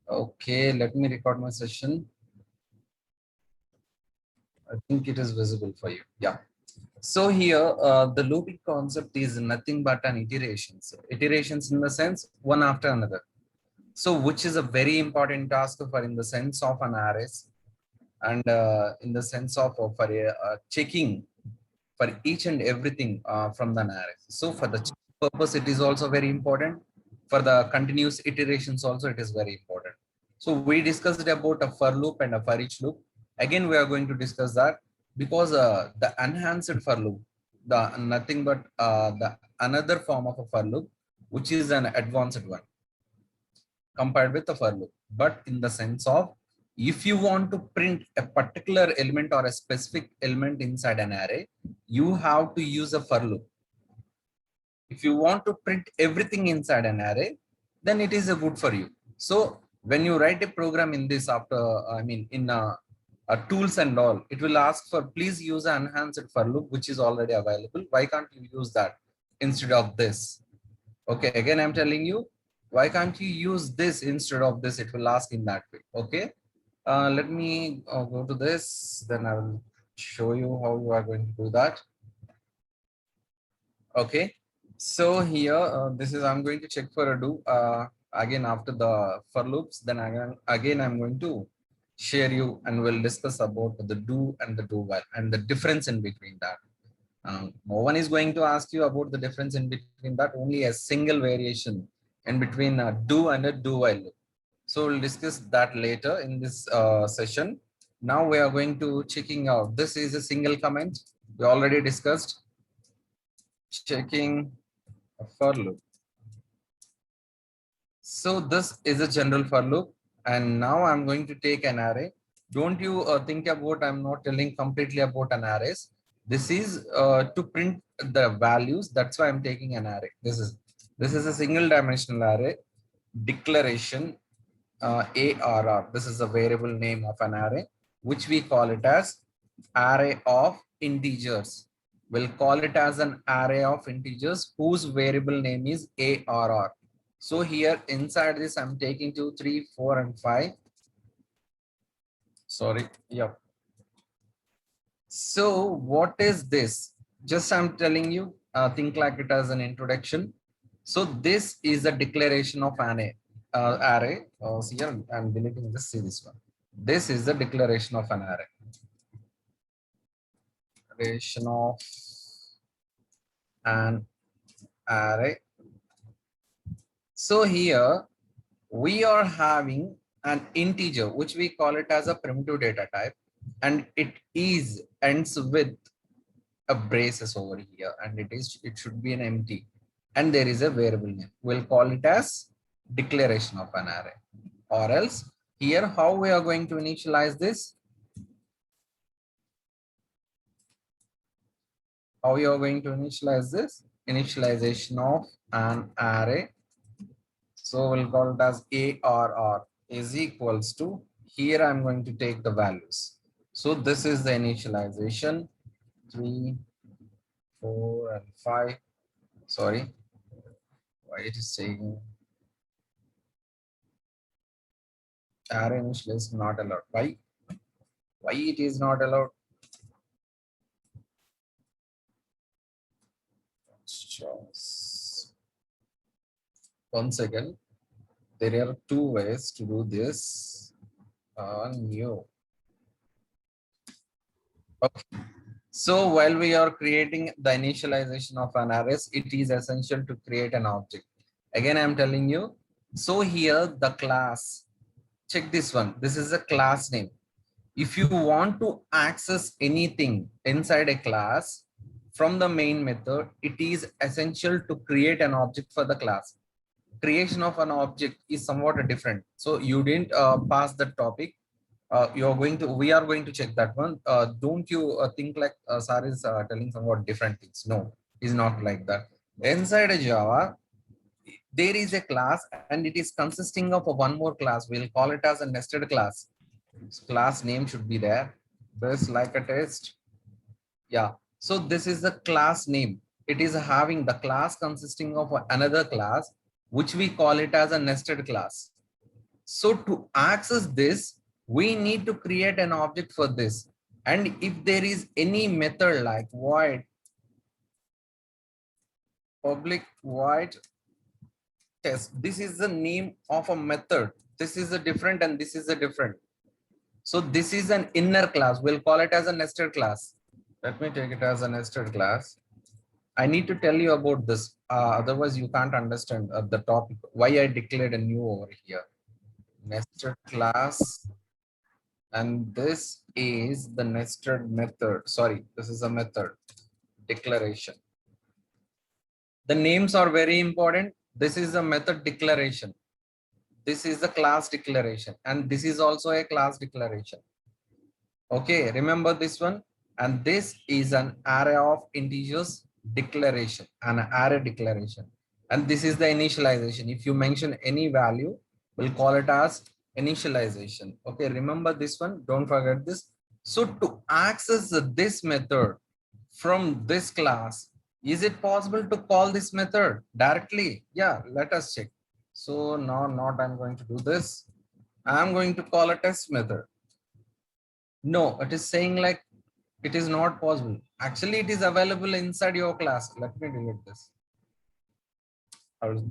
Okay, let me record my session. I think it is visible for you. Yeah. So here, the looping concept is nothing but an iterations. Iterations in the sense one after another. So which is a very important task for in the sense of an arrays and in the sense of for checking for each and everything from the array. So for the purpose, it is also very important. For the continuous iterations also, it is very important. So we discussed about a for loop and a for each loop. Again, we are going to discuss that because the enhanced for loop, the nothing but the another form of a for loop, which is an advanced one compared with the for loop. But in the sense of if you want to print a particular element or a specific element inside an array, you have to use a for loop. If you want to print everything inside an array, then it is a good for you. So when you write a program in this after, I mean, in tools and all, it will ask for please use an enhanced for loop, which is already available. Why can't you use that instead of this? Okay, again, I'm telling you, why can't you use this instead of this? It will ask in that way. Okay, let me go to this, then I will show you how you are going to do that. Okay, so here, this is, I'm going to check for a do again after the for loops, then again I'm going to share you and we'll discuss about the do and the do while and the difference in between that. No one is going to ask you about the difference in between that, only a single variation in between a do and a do while loop. So we'll discuss that later in this session. Now we are going to checking out. This is a single comment we already discussed. Checking a for loop. So this is a general for loop, and now I'm going to take an array. Don't you think about, I'm not telling completely about an arrays. This is to print the values. That's why I'm taking an array. This is a single dimensional array declaration ARR. This is a variable name of an array, which we call it as array of integers. We'll call it as an array of integers whose variable name is ARR. So here inside this, I'm taking 2, 3, 4, and 5. Sorry. Yep. So what is this? Just I'm telling you, think like it as an introduction. So this is a declaration of an array. So here I'm deleting this. See this one. This is the declaration of an array. Declaration of an array. So here we are having an integer, which we call it as a primitive data type, and it is ends with a braces over here, and it should be an empty, and there is a variable name. We'll call it as declaration of an array. Or else here, how we are going to initialize this? How you are going to initialize this? Initialization of an array. So we'll call it as ARR is equals to, here I'm going to take the values. So this is the initialization, 3, 4, and 5. Sorry, why it is saying array initial is not allowed? Why it is not allowed? Once again, there are two ways to do this. New. Okay. So while we are creating the initialization of an array, it is essential to create an object. Again, I'm telling you. So here the class, check this one. This is a class name. If you want to access anything inside a class from the main method, it is essential to create an object for the class. Creation of an object is somewhat different. So you didn't pass the topic. We are going to check that one. Don't you think like Sar is telling somewhat different things? No, it's not like that. Inside a Java, there is a class and it is consisting of one more class. We'll call it as a nested class. Class name should be there. This like a test. Yeah. So this is the class name. It is having the class consisting of another class, which we call it as a nested class. So to access this, we need to create an object for this. And if there is any method like void public void test, this is the name of a method. This is a different and this is a different. So this is an inner class. We'll call it as a nested class. Let me take it as a nested class. I need to tell you about this. Otherwise, you can't understand the topic. Why I declared a new over here. Nested class. And this is the nested method. Sorry, this is a method declaration. The names are very important. This is a method declaration. This is the class declaration. And this is also a class declaration. Okay, remember this one. And this is an array of integers declaration, an array declaration. And this is the initialization. If you mention any value, we'll call it as initialization. Okay, remember this one. Don't forget this. So to access this method from this class, is it possible to call this method directly? Yeah, let us check. So now not I'm going to do this. I'm going to call a test method. No, it is saying like it is not possible. Actually, it is available inside your class. Let me delete this. I will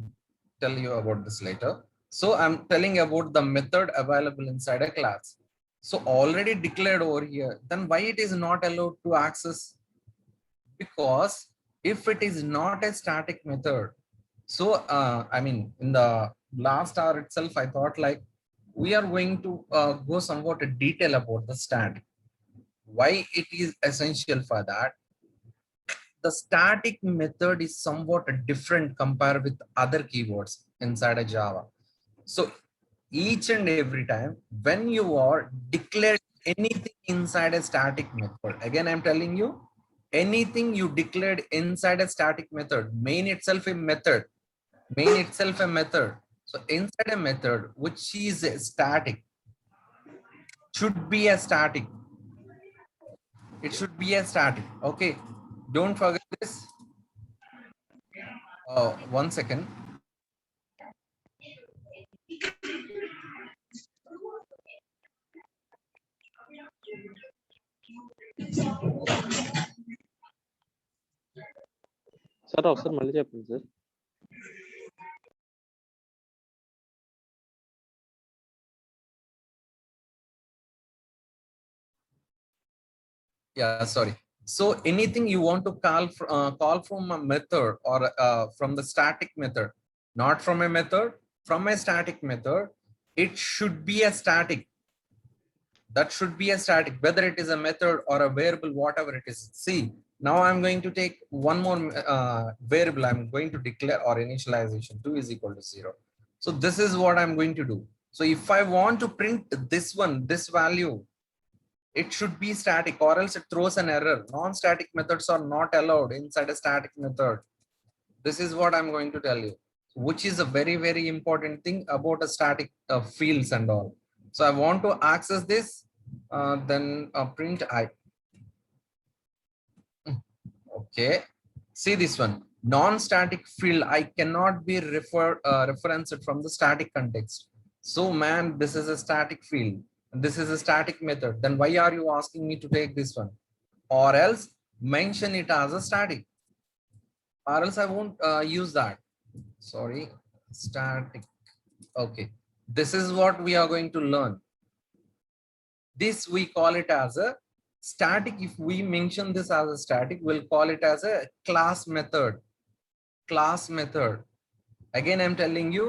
tell you about this later. So I'm telling about the method available inside a class. So already declared over here, then why it is not allowed to access? Because if it is not a static method, so I mean, in the last hour itself, I thought like we are going to go somewhat in detail about the static. Why it is essential for that? The static method is somewhat different compared with other keywords inside a Java. So each and every time when you are declared anything inside a static method, again, I'm telling you, anything you declared inside a static method, main itself a method, main itself a method. So inside a method, which is a static, should be a static. It should be a static. Okay. Don't forget this. One second. Sir ఒకసారి మళ్ళీ చెప్పండి sir. Yeah, sorry. So anything you want to call from a method or from the static method, not from a method, from a static method, it should be a static. That should be a static, whether it is a method or a variable, whatever it is. See, now I'm going to take one more variable. I'm going to declare or initialization 2 is equal to 0. So this is what I'm going to do. So if I want to print this one, this value, it should be static or else it throws an error. Non-static methods are not allowed inside a static method. This is what I'm going to tell you, which is a very, very important thing about a static fields and all. So I want to access this, then print I. Okay, see this one, non-static field, I cannot be referenced from the static context. So man, this is a static field. This is a static method. Then why are you asking me to take this one? Or else mention it as a static. Or else I won't use that. Sorry, static. Okay, this is what we are going to learn. This we call it as a static. If we mention this as a static, we'll call it as a class method. Class method. Again, I'm telling you.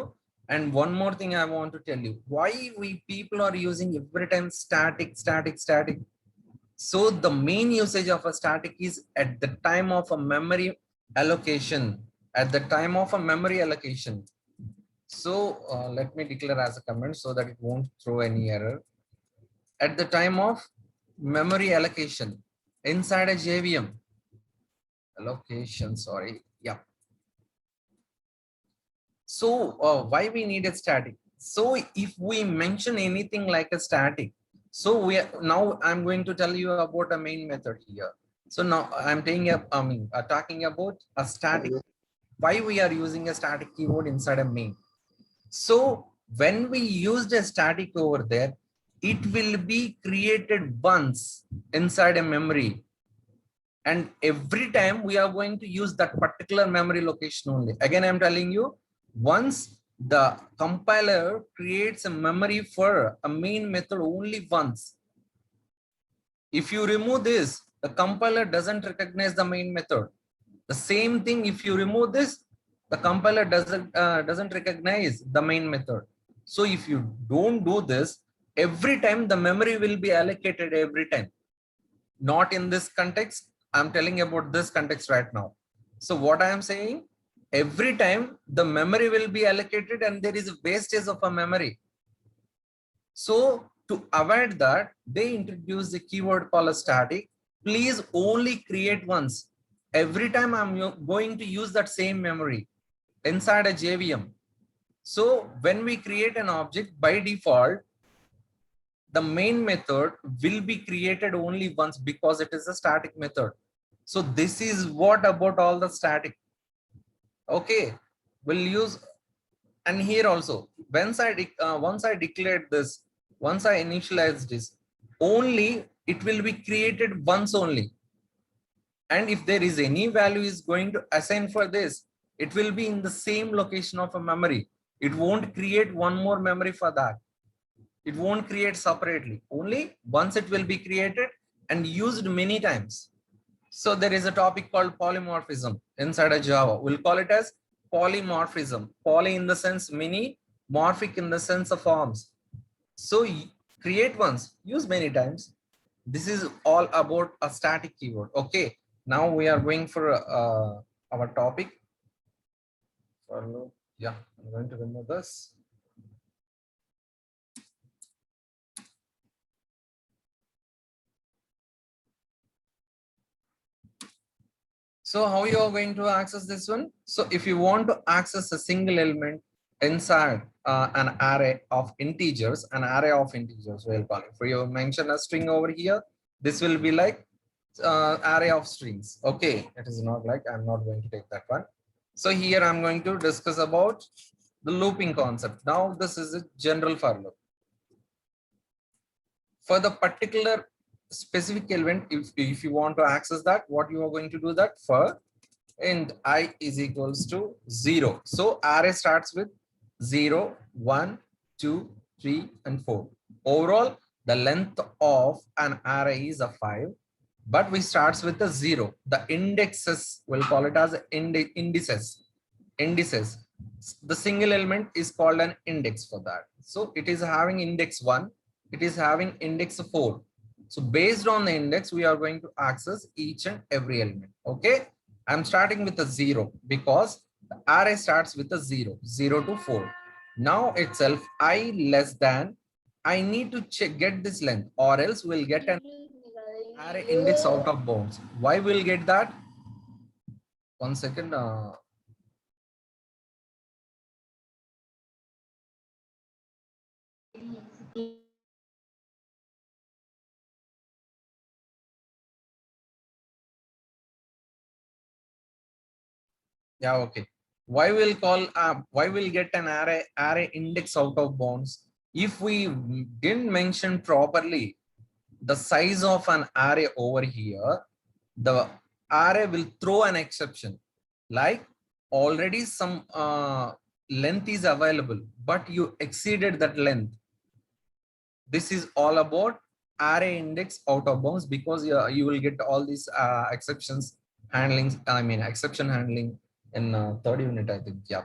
And one more thing I want to tell you, why we people are using every time static, static, static. So the main usage of a static is at the time of a memory allocation, at the time of a memory allocation. So let me declare as a comment so that it won't throw any error. At the time of memory allocation inside a JVM allocation, sorry. Yeah. So why we need a static? So if we mention anything like a static, so now I'm going to tell you about a main method here. So now I'm talking about a static. Why we are using a static keyword inside a main? So When we used a static over there, it will be created once inside a memory. And every time we are going to use that particular memory location only. Again, I'm telling you, once the compiler creates a memory for a main method only once. If you remove this, the compiler doesn't recognize the main method. The same thing, if you remove this, the compiler doesn't recognize the main method. So if you don't do this, every time the memory will be allocated every time. Not in this context. I'm telling about this context right now. So what I am saying, every time the memory will be allocated and there is a wastage of a memory. So to avoid that, they introduce the keyword called a static. Please only create once. Every time I'm going to use that same memory inside a JVM. So when we create an object, by default, the main method will be created only once because it is a static method. So this is what about all the static. Okay, we'll use, and here also, once I declared this, once I initialize this, only it will be created once only. And if there is any value is going to assign for this, it will be in the same location of a memory. It won't create one more memory for that. It won't create separately. Only once it will be created and used many times. So there is a topic called polymorphism inside a Java. We'll call it as polymorphism. Poly in the sense many, morphic in the sense of forms. So create once, use many times. This is all about a static keyword. Okay, now we are going for our topic. Yeah, I'm going to remove this. So how you are going to access this one? So if you want to access a single element inside an array of integers, we'll call it. For you mention a string over here, this will be like array of strings. Okay, it is not like, I'm not going to take that one. So here I'm going to discuss about the looping concept. Now this is a general for loop. For the particular specific element, if you want to access that, what you are going to do that for int I is equals to 0. So array starts with 0, 1, 2, 3, and 4. Overall, the length of an array is a 5, but we starts with a 0. The indexes, we'll call it as indices. The single element is called an index for that. So it is having index 1, it is having index 4. So based on the index, we are going to access each and every element. Okay, I'm starting with a 0 because the array starts with a 0, 0 to 4. Now itself, I less than, I need to get this length, or else we'll get an array index out of bounds. Why we'll get that? 1 second. Yeah, okay. Why we'll get an array index out of bounds? If we didn't mention properly the size of an array over here, the array will throw an exception. Like already some length is available, but you exceeded that length. This is all about array index out of bounds, because you will get all these exceptions handling, exception handling in third unit, I think. Yeah.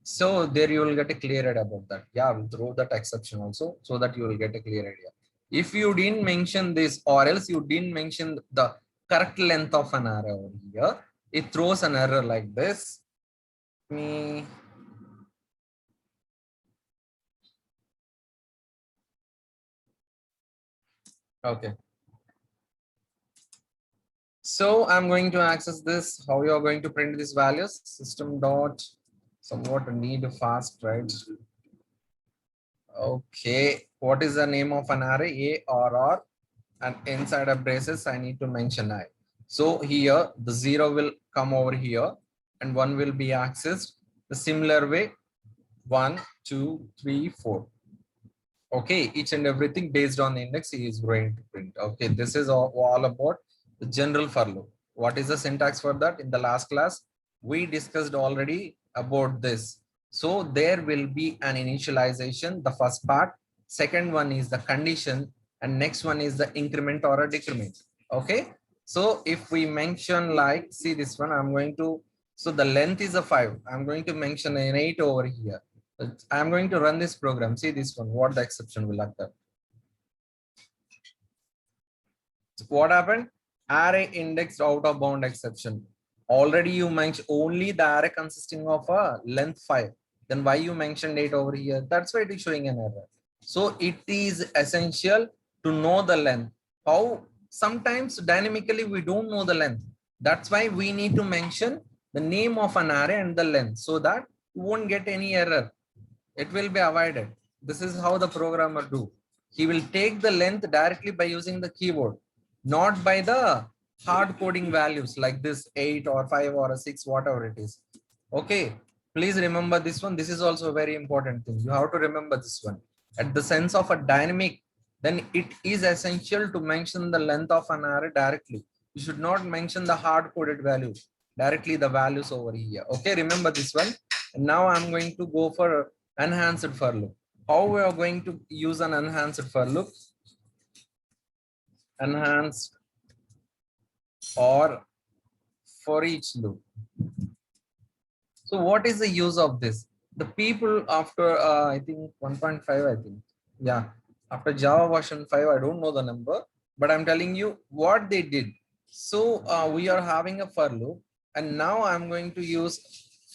So there you will get a clear idea about that. Yeah, we'll throw that exception also so that you will get a clear idea. If you didn't mention this, or else you didn't mention the correct length of an array over here, it throws an error like this. Okay. So I'm going to access this. How you are going to print these values? System dot somewhat need fast, right? Okay. What is the name of an array? A, R, and inside of braces, I need to mention I. So here the 0 will come over here and 1 will be accessed the similar way. 1, 2, 3, 4. Okay, each and everything based on the index he is going to print. Okay, this is all about the general for loop. What is the syntax for that? In the last class, we discussed already about this. So there will be an initialization, the first part. Second one is the condition, and next one is the increment or a decrement. Okay, so if we mention like, see this one, I'm going to, so the length is a 5. I'm going to mention an 8 over here. I'm going to run this program. See this one, what the exception will occur. So what happened? Array indexed out of bound exception. Already you mentioned only the array consisting of a length 5. Then why you mentioned 8 over here? That's why it is showing an error. So it is essential to know the length. How sometimes dynamically we don't know the length. That's why we need to mention the name of an array and the length so that you won't get any error. It will be avoided. This is how the programmer do. He will take the length directly by using the keyboard, not by the hard coding values like this 8 or 5 or a 6, whatever it is. Okay, please remember this one. This is also a very important thing. You have to remember this one. At the sense of a dynamic, then it is essential to mention the length of an array directly. You should not mention the hard coded values, directly the values over here. Okay, remember this one. And now I'm going to go for enhanced for loop. How we are going to use an enhanced for loop? Enhanced or for each loop. So what is the use of this? The people after I think 1.5, I think, yeah, after Java version 5, I don't know the number, but I'm telling you what they did. So we are having a for loop, and now I'm going to use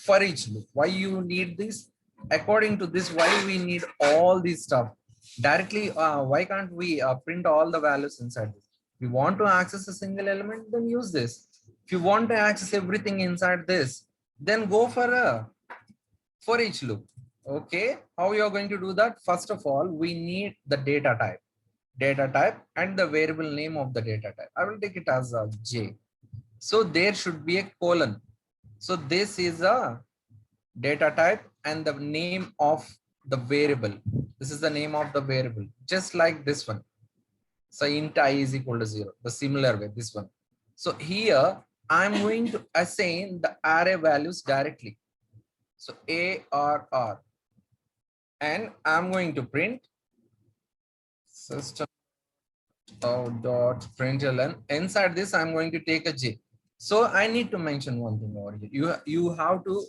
for each loop. Why you need this? According to this, why we need all this stuff directly? Why can't we print all the values inside this? If you want to access a single element, then use this. If you want to access everything inside this, then go for each loop. Okay, how you are going to do that? First of all, we need the data type and the variable name of the data type. I will take it as a J. So there should be a colon. So this is a data type and the name of the variable. This is the name of the variable, just like this one. So int I is equal to 0, the similar way, this one. So here I'm going to assign the array values directly. So ARR, and I'm going to print system dot println. Inside this, I'm going to take a J. So I need to mention one thing over here. You have to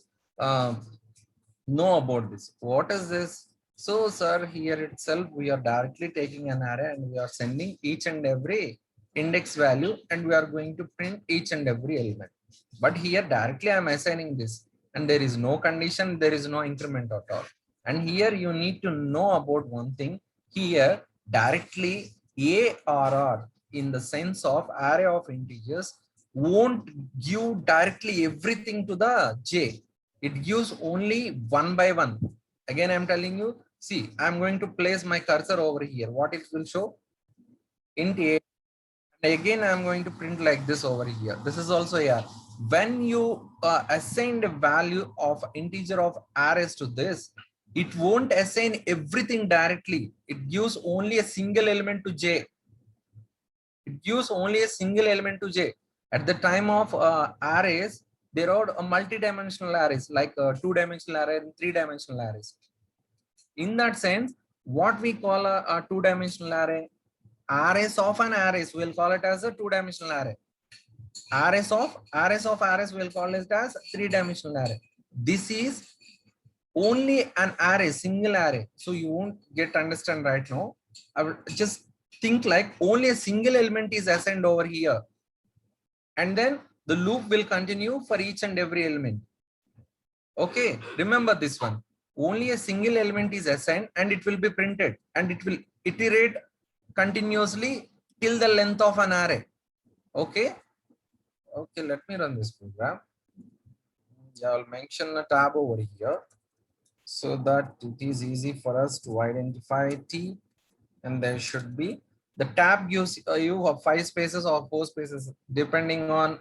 know about this. What is this? So, sir, here itself we are directly taking an array and we are sending each and every index value, and we are going to print each and every element. But here directly I'm assigning this, and there is no condition, there is no increment at all. And here you need to know about one thing. Here directly ARR in the sense of array of integers won't give directly everything to the J. It gives only one by one. Again, I'm telling you, see, I'm going to place my cursor over here. What it will show? Int A. And again, I'm going to print like this over here. This is also AR. When you assign the value of integer of arrays to this, it won't assign everything directly. It gives only a single element to J. It gives only a single element to J. At the time of arrays, there are a multi-dimensional arrays like 2-dimensional array and 3-dimensional arrays. In that sense, what we call a 2-dimensional array, arrays of an arrays, we'll call it as a 2-dimensional array. Arrays of arrays, we'll call it as 3-dimensional array. This is only an array, single array. So you won't get understand right now. I will just think like only a single element is assigned over here. And then the loop will continue for each and every element. Okay, remember this one. Only a single element is assigned and it will be printed and it will iterate continuously till the length of an array. Okay. Okay, let me run this program. I'll mention a tab over here so that it is easy for us to identify T, and there should be the tab gives you have 5 spaces or 4 spaces depending on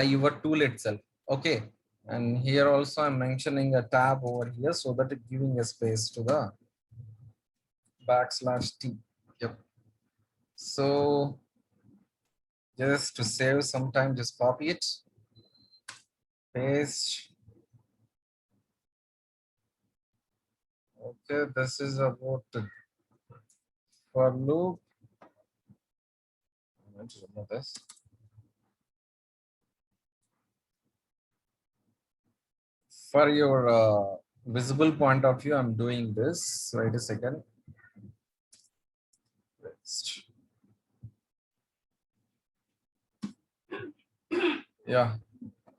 your tool itself. Okay, And here also I'm mentioning a tab over here so that it's giving a space to the \t. Yep. So just to save some time, just copy it, paste. Okay, this is about the for loop. I'm going to remove this. For your visible point of view, I'm doing this. Wait a second. Yeah,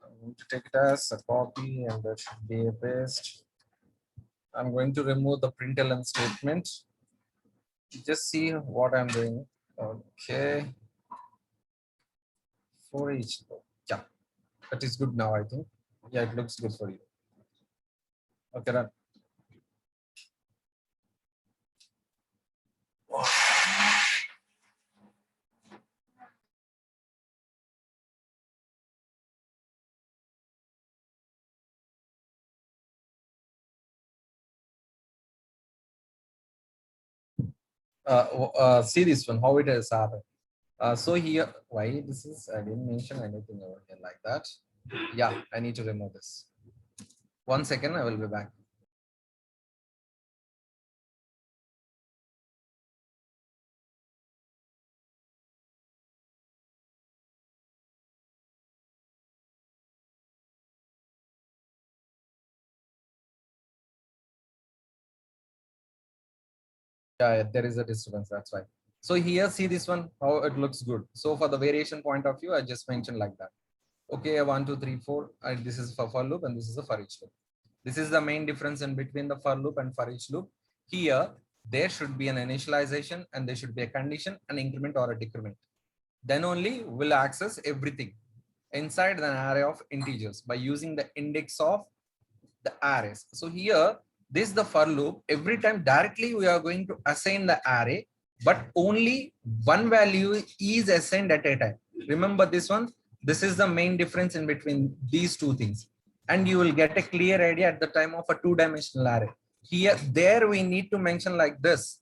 I'm going to take it as a copy and that should be a paste. I'm going to remove the println statement. Just see what I'm doing. Okay. For each. Yeah, that is good now, I think. Yeah, it looks good for you. Okay, done. See this one, how it has happened. So here, why this is, I didn't mention anything over here like that. Yeah, I need to remove this. 1 second, I will be back. Yeah, there is a disturbance, that's why. So here, see this one, how it looks good. So for the variation point of view, I just mentioned like that. Okay, 1, 2, 3, 4, and this is for loop and this is a for each loop. This is the main difference in between the for loop and for each loop. Here, there should be an initialization and there should be a condition, an increment or a decrement. Then only we'll access everything inside an array of integers by using the index of the arrays. So here, this is the for loop. Every time directly we are going to assign the array, but only one value is assigned at a time. Remember this one? This is the main difference in between these two things. And you will get a clear idea at the time of a two-dimensional array. Here, there we need to mention like this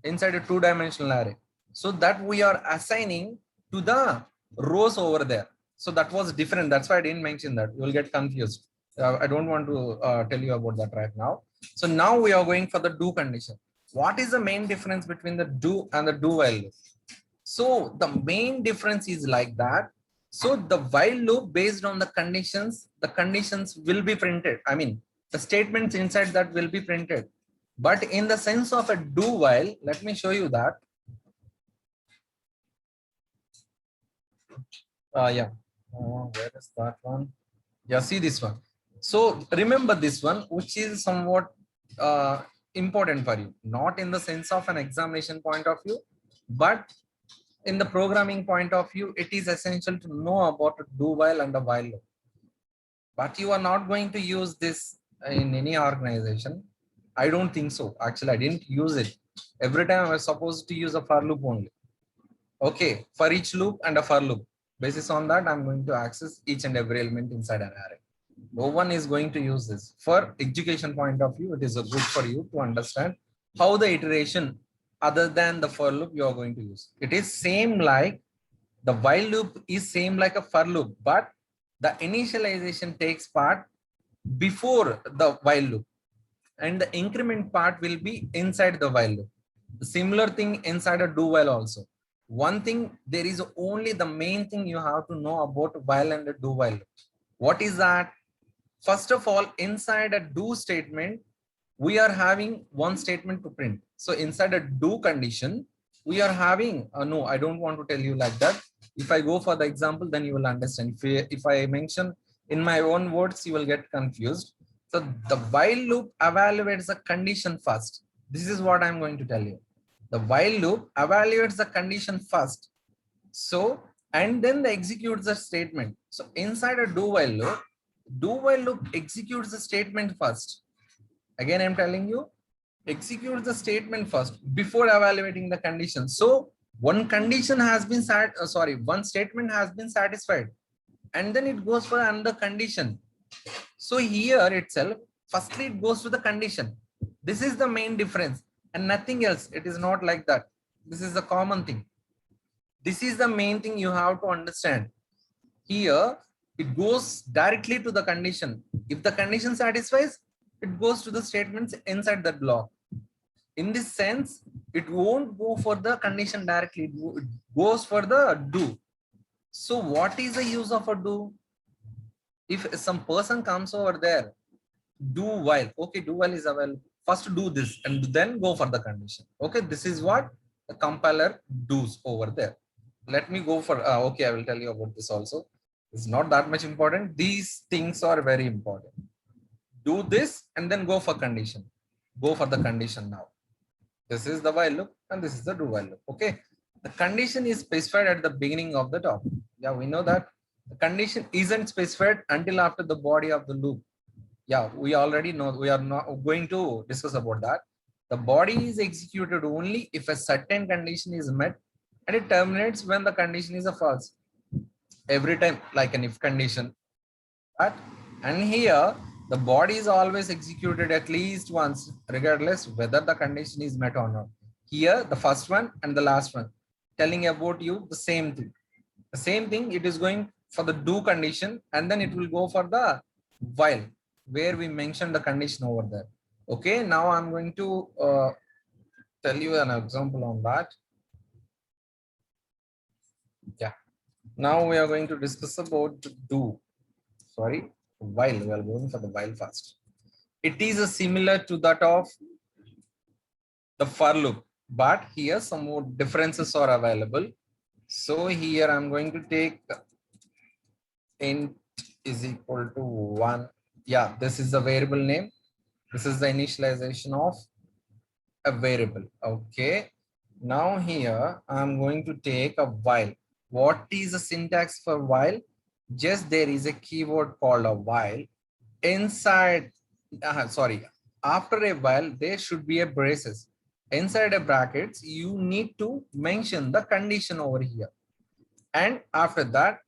inside a two-dimensional array. So that we are assigning to the rows over there. So that was different. That's why I didn't mention that. You will get confused. I don't want to tell you about that right now. So now we are going for the do condition. What is the main difference between the do and the do while loop? So the main difference is like that. So the while loop based on the conditions will be printed. I mean, the statements inside that will be printed. But in the sense of a do while, let me show you that. Yeah. Where is that one? Yeah, see this one. So remember this one, which is somewhat important for you, not in the sense of an examination point of view, but in the programming point of view, it is essential to know about a do while and a while loop. But you are not going to use this in any organization. I don't think so. Actually, I didn't use it. Every time I was supposed to use a for loop only. Okay, for each loop and a for loop. Basis on that, I'm going to access each and every element inside an array. No one is going to use this. For education point of view, it is a good for you to understand how the iteration other than the for loop you are going to use. It is same like the while loop is same like a for loop, but the initialization takes part before the while loop and the increment part will be inside the while loop. Similar thing inside a do while also. One thing, there is only the main thing you have to know about while and a do while. What is that? First of all, inside a do statement, we are having one statement to print. So inside a do condition, we are having, no, I don't want to tell you like that. If I go for the example, then you will understand. If I mention in my own words, you will get confused. So the while loop evaluates the condition first. This is what I'm going to tell you. The while loop evaluates the condition first. So, and then the executes the statement. So inside a do while loop executes the statement first. Again, I'm telling you, execute the statement first before evaluating the condition. So one condition has been one statement has been satisfied, and then it goes for another condition. So here itself, firstly it goes to the condition. This is the main difference and nothing else. It is not like that. This is the common thing. This is the main thing you have to understand. Here it goes directly to the condition. If the condition satisfies, it goes to the statements inside that block. In this sense, it won't go for the condition directly. It goes for the do. So what is the use of a do? If some person comes over there, do while, okay, do while is available. First do this and then go for the condition. Okay, this is what the compiler does over there. Let me go for, okay, I will tell you about this also. It's not that much important. These things are very important. Do this and then go for condition. Go for the condition now. This is the while loop and this is the do while loop. Okay. The condition is specified at the beginning of the top. Yeah, we know that the condition isn't specified until after the body of the loop. Yeah, we already know. We are not going to discuss about that. The body is executed only if a certain condition is met, and it terminates when the condition is a false. Every time, like an if condition. Right? And here, the body is always executed at least once, regardless whether the condition is met or not. Here, the first one and the last one, telling about you the same thing. The same thing, it is going for the do condition, and then it will go for the while, where we mentioned the condition over there. Okay, now I'm going to tell you an example on that. Yeah, now we are going to discuss about do. Sorry, while. We are going for the while first. It is a similar to that of the for loop, but here some more differences are available. So here I'm going to take int is equal to 1. Yeah, this is the variable name. This is the initialization of a variable. Okay. Now here I'm going to take a while. What is the syntax for while? Just there is a keyword called a while. Inside, sorry, after a while, there should be a braces. Inside a brackets, you need to mention the condition over here. And after that,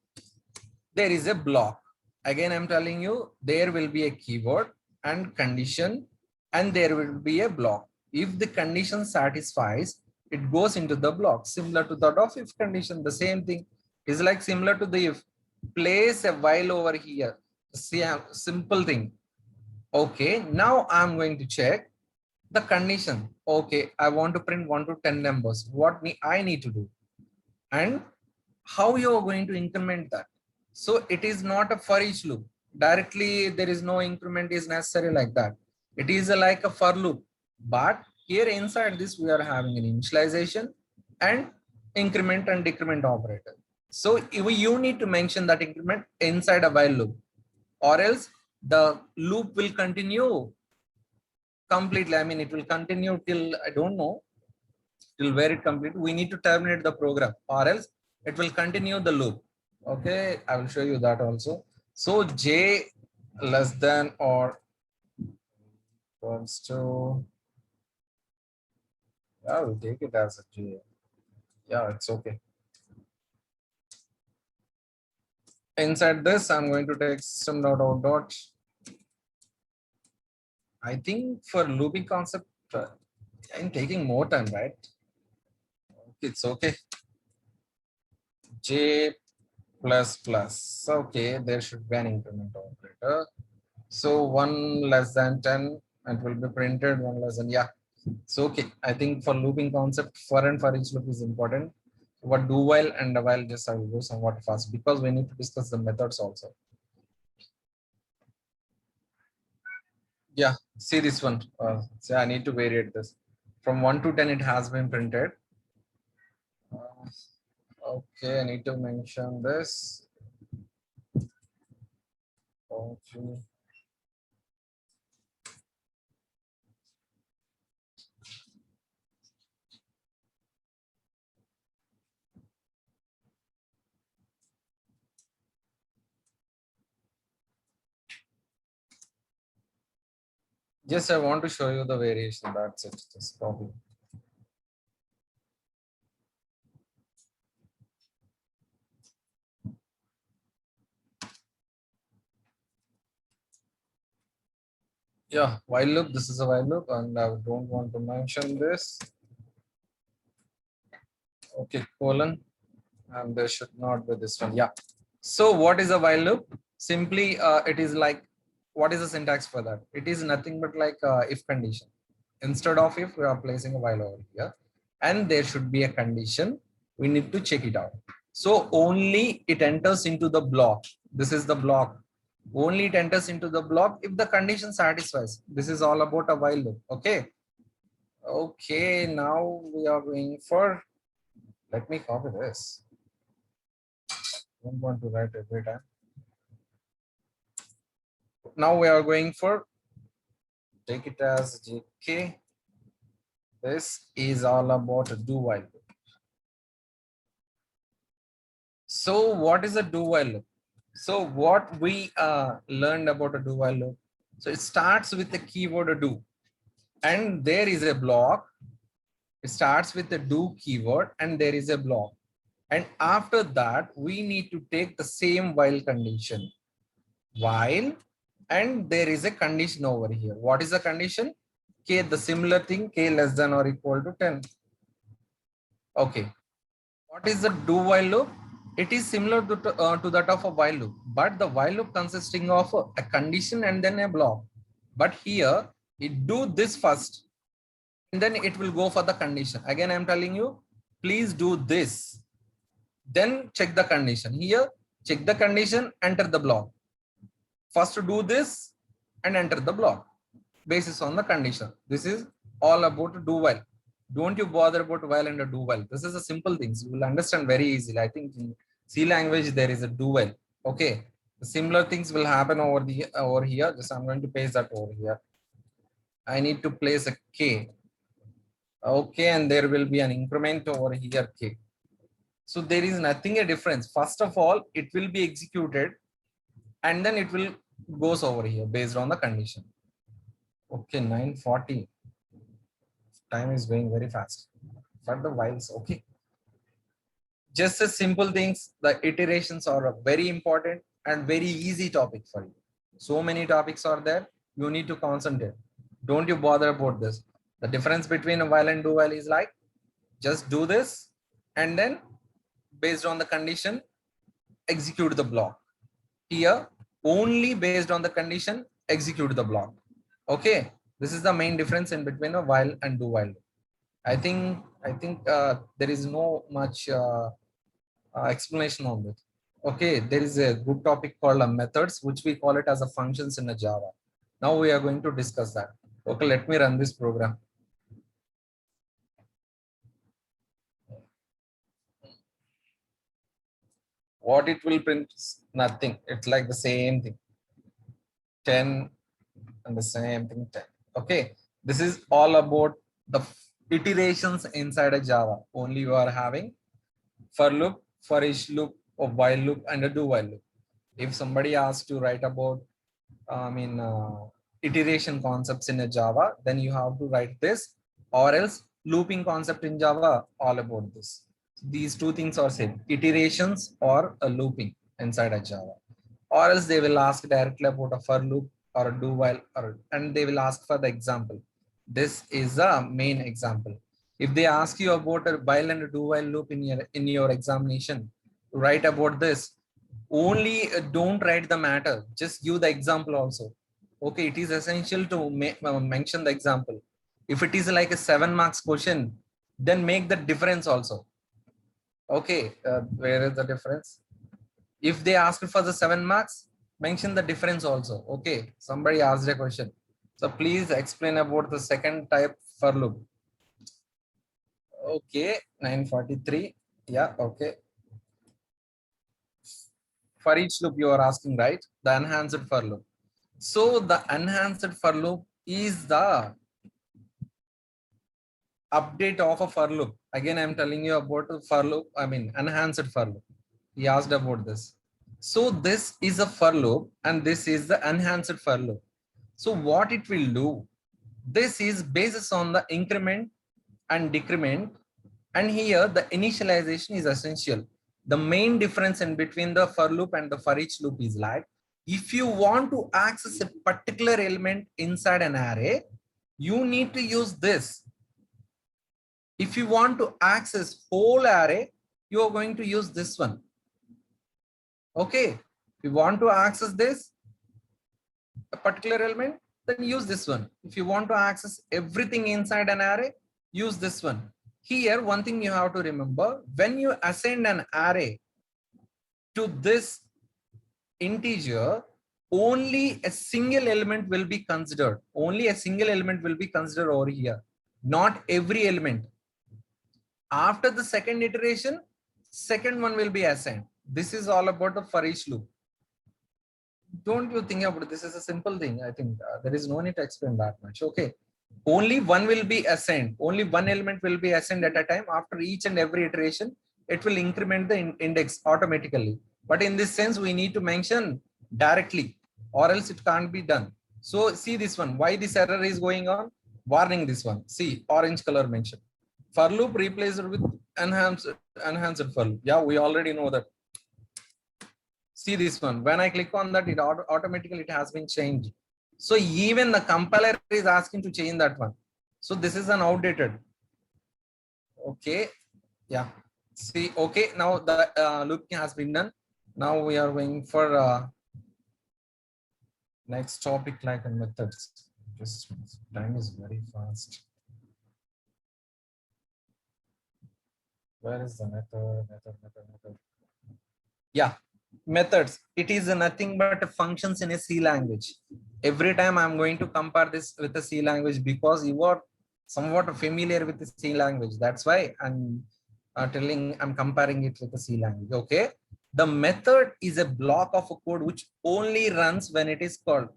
there is a block. Again, I'm telling you, there will be a keyword and condition, and there will be a block. If the condition satisfies, it goes into the block, similar to that of if condition. The same thing is like similar to the if. Place a while over here. See, simple thing. Okay, now I'm going to check the condition. Okay, I want to print 1 to 10 numbers. What I need to do, and how you are going to increment that. So it is not a for each loop. Directly, there is no increment is necessary like that. It is like a for loop. But here inside this, we are having an initialization and increment and decrement operator. So you need to mention that increment inside a while loop, or else the loop will continue completely. I mean, it will continue till, I don't know, till where it complete. We need to terminate the program, or else it will continue the loop. Okay, I will show you that also. So j less than or equals to, yeah, we'll take it as a j. Yeah, it's okay. Inside this, I'm going to take system.out. I think for looping concept, I'm taking more time, right? It's okay. J plus plus. Okay, there should be an increment operator. So 1 less than 10, it will be printed 1 less than, yeah. So okay, I think for looping concept, for and for each loop is important. What do while and a while, just I will go somewhat fast because we need to discuss the methods also. Yeah, see this one. So I need to variate this. From 1 to 10, it has been printed. Okay, I need to mention this. Okay. Just I want to show you the variation. That's it. Just copy. Yeah, while loop, this is a while loop, and I don't want to mention this. Okay, colon, and there should not be this one. Yeah. So what is a while loop? Simply, it is like, what is the syntax for that? It is nothing but like if condition. Instead of if, we are placing a while over here, and there should be a condition. We need to check it out. So only it enters into the block. This is the block. Only it enters into the block if the condition satisfies. This is all about a while loop. Okay. Okay. Now we are going for. Let me copy this. Don't want to write every time. Now we are going for, take it as JK. This is all about a do while loop. So what is a do while loop? So what we learned about a do while loop. So it starts with the keyword do, and there is a block. It starts with the do keyword, and there is a block. And after that, we need to take the same while condition. While, and there is a condition over here. What is the condition? K, the similar thing, K less than or equal to 10. Okay. What is the do while loop? It is similar to that of a while loop, but the while loop consisting of a condition and then a block. But here, it do this first, and then it will go for the condition. Again, I'm telling you, please do this. Then check the condition. Here, check the condition, enter the block. First do this and enter the block basis on the condition. This is all about do while. Don't you bother about while and a do while. This is a simple things. You will understand very easily. I think in C language there is a do while. Okay. The similar things will happen over here. Just I'm going to paste that over here. I need to place a K. Okay, and there will be an increment over here K. So there is nothing a difference. First of all, it will be executed, and then it will goes over here based on the condition. Okay, 9:40. Time is going very fast. But the whiles, okay. Just as simple things, the iterations are a very important and very easy topic for you. So many topics are there. You need to concentrate. Don't you bother about this. The difference between a while and do while is like, just do this, and then based on the condition, execute the block. Here, only based on the condition, execute the block. Okay, this is the main difference in between a while and do while. I think there is no much explanation on this. Okay, there is a good topic called methods, which we call it as a functions in a Java. Now we are going to discuss that. Okay, let me run this program. What it will print is nothing. It's like the same thing. 10 and the same thing 10. Okay, this is all about the iterations inside a Java. Only you are having for loop, for each loop, or while loop, and a do while loop. If somebody asks to write about iteration concepts in a Java, then you have to write this, or else looping concept in Java, all about this. These two things are same, iterations or a looping inside a Java. Or else they will ask directly about a for loop or a do while, and they will ask for the example. This is a main example. If they ask you about a while and a do while loop in your examination, write about this. Only don't write the matter, just give the example also. Okay, it is essential to mention the example. If it is like a 7 marks question, then make the difference also. Okay, where is the difference? If they ask for the 7 marks, mention the difference also. Okay, somebody asked a question. So please explain about the second type for loop. Okay, 9:43. Yeah, okay. For each loop you are asking, right? The enhanced for loop. So the enhanced for loop is the update of a for loop. Again, I'm telling you about the for loop. Enhanced for loop. He asked about this. So this is a for loop, and this is the enhanced for loop. So what it will do? This is based on the increment and decrement, and here the initialization is essential. The main difference in between the for loop and the for each loop is like, If you want to access a particular element inside an array, you need to use this. If you want to access whole array, you are going to use this one. Okay. If you want to access this, a particular element, then use this one. If you want to access everything inside an array, use this one. Here, one thing you have to remember, when you assign an array to this integer, only a single element will be considered. Only a single element will be considered over here, not every element. After the second iteration, second one will be assigned. This is all about the for each loop. Don't you think about it? This is a simple thing. I think there is no need to explain that much. Okay. Only one will be assigned. Only one element will be assigned at a time. After each and every iteration, it will increment the index automatically. But in this sense, we need to mention directly, or else it can't be done. So see this one. Why this error is going on? Warning this one. See, orange color mentioned. For loop replaced with enhanced for loop. Yeah, we already know that. See this one. When I click on that, it automatically it has been changed. So even the compiler is asking to change that one. So this is an outdated. Okay. Yeah. See. Okay. Now the looping has been done. Now we are going for next topic, like methods. Just time is very fast. Where is the method? Yeah. Methods. It is nothing but functions in a C language. Every time I'm going to compare this with a C language because you are somewhat familiar with the C language. That's why I'm I'm comparing it with the C language. Okay. The method is a block of a code which only runs when it is called.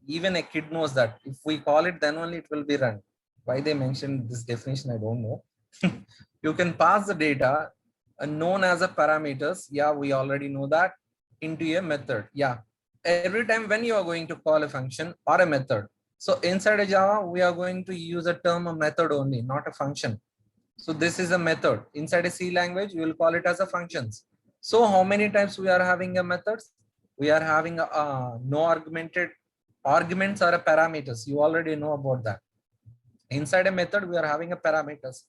Even a kid knows that if we call it, then only it will be run. Why they mentioned this definition, I don't know. You can pass the data known as a parameters. Yeah, we already know that, into a method. Yeah, every time when you are going to call a function or a method. So inside a Java, we are going to use a term a method only, not a function. So this is a method. Inside a C language, you will call it as a functions. So how many times we are having a methods? We are having a no argumented arguments or a parameters. You already know about that. Inside a method, we are having a parameters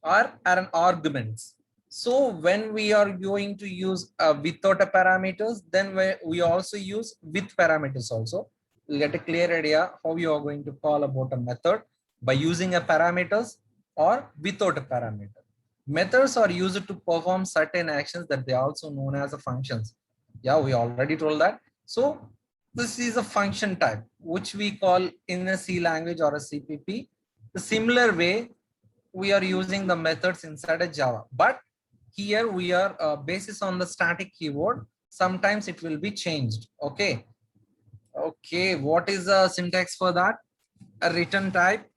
or an arguments. So when we are going to use without a parameters, then we also use with parameters also. We'll get a clear idea how you are going to call about a method by using a parameters or without a parameter. Methods are used to perform certain actions that they are also known as a functions. Yeah, we already told that. So this is a function type, which we call in a C language or a CPP. The similar way, we are using the methods inside a Java, but here we are basis on the static keyword. Sometimes it will be changed. Okay. Okay. What is the syntax for that? A return type.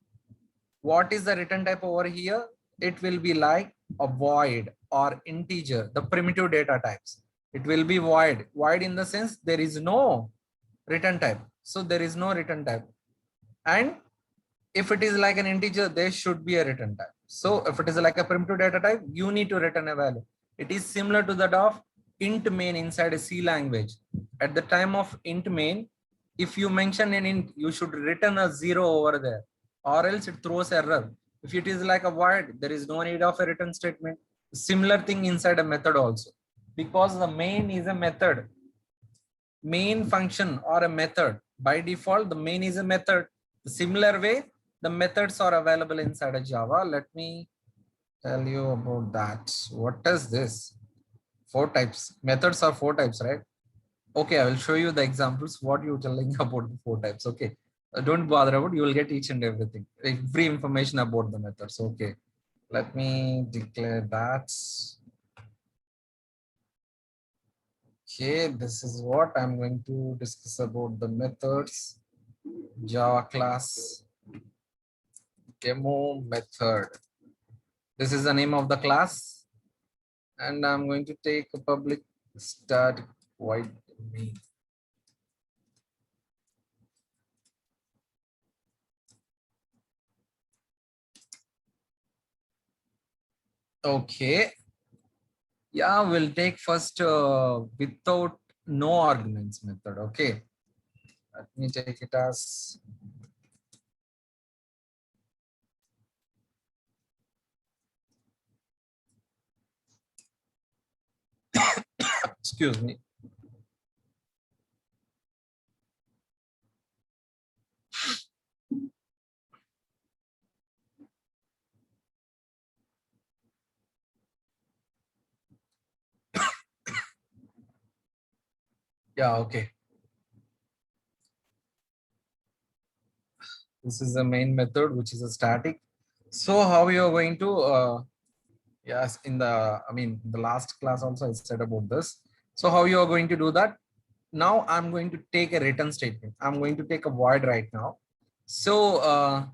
What is the return type over here? It will be like a void or integer, the primitive data types. It will be void. Void in the sense there is no return type. So there is no return type. And if it is like an integer, there should be a return type. So if it is like a primitive data type, you need to return a value. It is similar to that of int main inside a C language. At the time of int main, if you mention an int, you should return a 0 over there, or else it throws error. If it is like a void, there is no need of a return statement. Similar thing inside a method also, because the main is a method. Main function or a method, by default, the main is a method. The similar way, the methods are available inside a Java. Let me tell you about that. What is this? 4 types. Methods are 4 types, right? Okay, I will show you the examples. What you're telling about the 4 types. Okay. Don't bother about. You will get each and everything. Every information about the methods. Okay. Let me declare that. Okay, this is what I'm going to discuss about the methods. Java class demo method. This is the name of the class, and I'm going to take a public static void main. Okay. Yeah, we'll take first without no arguments method. Okay. Let me take it as excuse me. Yeah, okay. This is the main method, which is a static. So how you are going to yes, in the the last class also I said about this. So how you are going to do that? Now I'm going to take a written statement. I'm going to take a void right now. So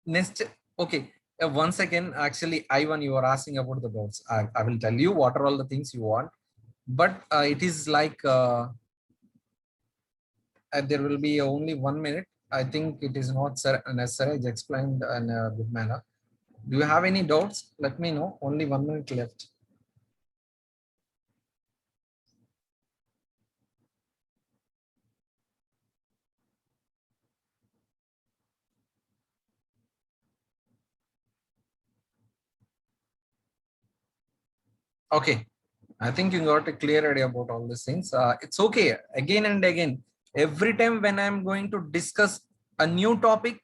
next, okay. Once again, actually, Ivan, you are asking about the dots. I will tell you what are all the things you want, but it is like there will be only 1 minute. I think it is not necessary. It's explained in a good manner. Do you have any doubts? Let me know. Only 1 minute left. Okay. I think you got a clear idea about all these things. It's okay. Again and again, every time when I'm going to discuss a new topic,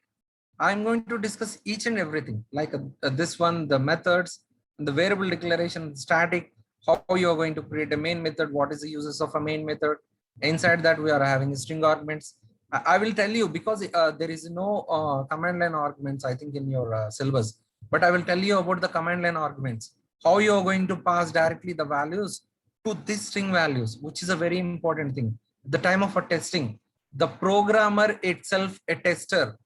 I'm going to discuss each and everything like this one, the methods, the variable declaration, static, how you are going to create a main method, what is the uses of a main method. Inside that, we are having string arguments. I will tell you because there is no command line arguments, I think, in your syllabus, but I will tell you about the command line arguments, how you are going to pass directly the values to this string values, which is a very important thing. The time of a testing, the programmer itself, a tester,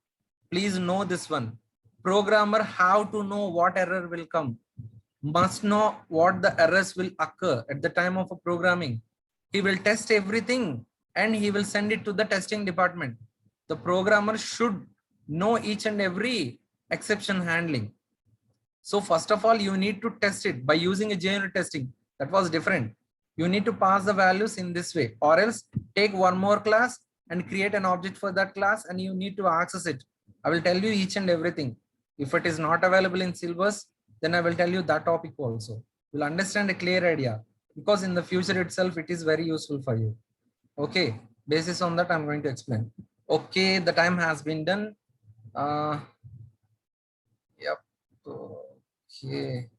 please know this one. Programmer have to know what error will come, must know what the errors will occur at the time of a programming. He will test everything and he will send it to the testing department. The programmer should know each and every exception handling. So first of all, you need to test it by using a JUnit testing. That was different. You need to pass the values in this way, or else take one more class and create an object for that class and you need to access it. I will tell you each and everything. If it is not available in syllabus, then I will tell you that topic also. You'll understand a clear idea because in the future itself, it is very useful for you. Okay, basis on that, I'm going to explain. Okay, the time has been done. Yep. Okay.